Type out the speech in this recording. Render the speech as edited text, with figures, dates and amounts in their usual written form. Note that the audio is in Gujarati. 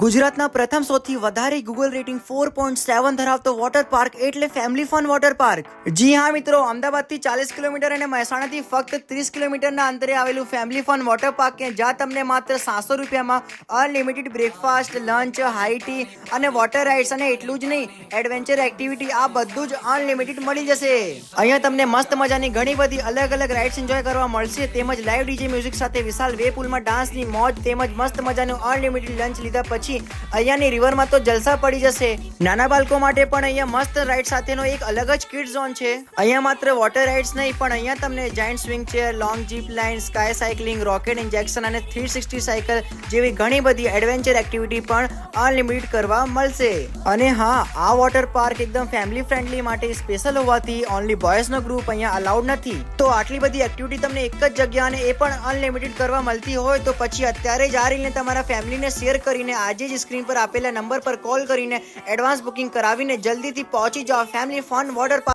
ગુજરાતના પ્રથમ સૌથી વધારે ગૂગલ રેટિંગ 4.7 ધરાવતો વોટર પાર્ક એટલે ફેમિલી ફન વોટર પાર્ક। જી હા મિત્રો, અમદાવાદથી 40 કિલોમીટર અને મહેસાણાથી ફક્ત 30 કિલોમીટરના અંતરે આવેલું ફેમિલી ફન વોટર પાર્ક કે જ્યાં તમને માત્ર 700 રૂપિયામાં unlimited breakfast, lunch, high tea અને વોટર રાઇડ્સ અને એટલું જ નહીં, એડવેન્ચર એક્ટિવિટી આ બધું જ અનલિમિટેડ મળી જશે। અહીંયા તમને મસ્ત મજાની ઘણી બધી અલગ અલગ રાઇડ્સ એન્જોય કરવા મળશે, તેમજ લાઈવ ડીજે મ્યુઝિક સાથે વિશાળ વે પુલમાં ડાન્સની મોજ, તેમજ મસ્ત મજાનું અનલિમિટેડ લંચ લીધા પછી અહીંયાની રિવરમાં તો જલસા પડી જશે। નાના બાળકો માટે પણ અહીંયા મસ્ત રાઇડ સાથેનો એક અલગ જ કિડ ઝોન છે। અહીંયા માત્ર વોટર રાઇડ્સ નહીં પણ અહીંયા તમને giant swing chair, long jeep line, sky cycling, rocket injection અને 360 સાયકલ જેવી ઘણી બધી એડવેન્ચર એક્ટિવિટી પણ અનલિમિટેડ કરવા મળશે। અને હા, આ વોટર પાર્ક એકદમ ફેમિલી ફ્રેન્ડલી માટે સ્પેશિયલ હોવાથી ઓનલી બોયઝનો ગ્રુપ અહીંયા અલાઉડ નથી। તો આટલી બધી એક્ટિવિટી તમને એક જ જગ્યા અને એ પણ અનલિમિટેડ કરવા મળતી હોય તો પછી અત્યારે જ આ રીલને તમારા ફેમિલીને શેર કરીને આજે જ સ્ક્રીન પર આપેલા નંબર પર કોલ કરીને એડવાન્સ બુકિંગ કરાવીને જલ્દીથી પહોંચી જાઓ ફેમિલી ફન વોટર પાર્ક।